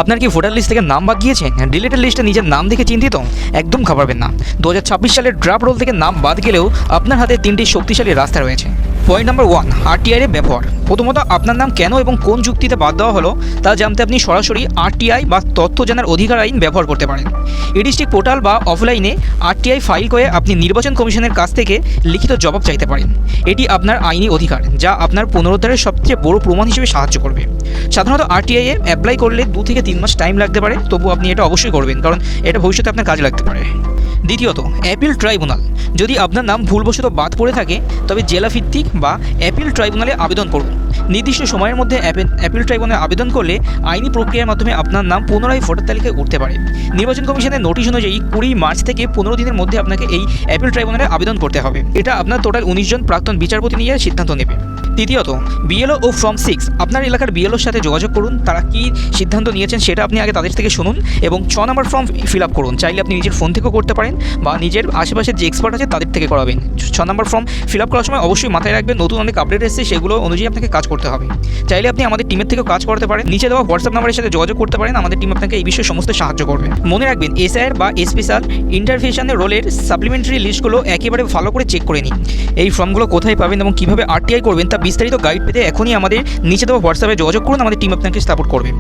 আপনার কি voter list থেকে নাম বাদ গিয়েছে? ডিলিটেড লিস্টে নিজের নাম দেখে চিন্তিত? একদম ঘাবড়াবেন না। 2026 সালের ড্রাফট রোল থেকে নাম বাদ গেলেও আপনার হাতে 3টি শক্তিশালী রাস্তা রয়েছে। পয়েন্ট নাম্বার 1, আরটিআই এর ব্যবহার। প্রথমত, আপনার নাম কেন এবং কোন যুক্তিতে বাদ দেওয়া হলো তা জানতে আপনি সরাসরি আরটিআই বা তথ্য জানার অধিকার আইন ব্যবহার করতে পারেন। ইডিস্ট্রিক্ট পোর্টাল বা অফলাইনে আরটিআই ফাইল করে আপনি নির্বাচন কমিশনের কাছ থেকে লিখিত জবাব চাইতে পারেন। এটি আপনার আইনি অধিকার, যা আপনার পুনরুদ্ধারের সবচেয়ে বড় প্রমাণ হিসেবে সাহায্য করবে। সাধারণত আরটিআই এ অ্যাপ্লাই করলে 2 থেকে 3 মাস টাইম লাগতে পারে, তবু আপনি এটা অবশ্যই করবেন, কারণ এটা ভবিষ্যতে আপনার কাজে লাগতে পারে। দ্বিতীয়ত, অ্যাপিল ট্রাইব্যুনাল। যদি আপনার নাম ভুলবশত বাদ পড়ে থাকে, তবে জেলা ভিত্তিক বা অ্যাপিল ট্রাইব্যুনালে আবেদন করুন। নির্দিষ্ট সময়ের মধ্যে অ্যাপিল ট্রাইব্যুনালে আবেদন করলে আইনি প্রক্রিয়ার মাধ্যমে আপনার নাম পুনরায় ভোটার তালিকায় উঠতে পারে। নির্বাচন কমিশনের নোটিশ অনুযায়ী 20 মার্চ থেকে 15 দিনের মধ্যে আপনাকে এই অ্যাপিল ট্রাইব্যুনালে আবেদন করতে হবে। এটা আপনার টোটাল 19 জন প্রাক্তন বিচারপতি নিয়ে সিদ্ধান্ত নেবে। তৃতীয়ত, বিএলও ও ফর্ম 6। আপনার এলাকার বিএলওর সাথে যোগাযোগ করুন। তারা কী সিদ্ধান্ত নিয়েছেন সেটা আপনি আগে তাদের থেকে শুনুন এবং 6 নম্বর ফর্ম ফিল আপ করুন। চাইলে আপনি নিজের ফোন থেকেও করতে পারেন বা নিজের আশেপাশে যে এক্সপার্ট আছে তাদের থেকে করাবেন। 6 নম্বর ফর্ম ফিল আপ করার সময় অবশ্যই মাথায় রাখবেন, নতুন অনেক আপডেট এসেছে, সেগুলো অনুযায়ী আপনাকে কাজ করতে হবে। চাইলে আপনি আমাদের টিমের থেকেও কাজ করতে পারেন। নিচে দেওয়া হোয়াটসঅ্যাপ নাম্বারের সাথে যোগাযোগ করতে পারেন। আমাদের টিম আপনাকে এই বিষয়ে সমস্ত সাহায্য করবে। মনে রাখবেন, এসআইআর বা স্পেশাল ইন্টারভেনশনের রোলের সাপ্লিমেন্টারি লিস্টগুলো একেবারে ভালো করে চেক করে নিন। এই ফর্মগুলো কোথায় পাবেন এবং কীভাবে আরটিআই করবেন তা বিস্তারিত গাইড পেতে এখনই আমাদের নিচে দেওয়া হোয়াটসঅ্যাপে যোগাযোগ করুন। আমাদের টিম আপনাকে সাপোর্ট করবে।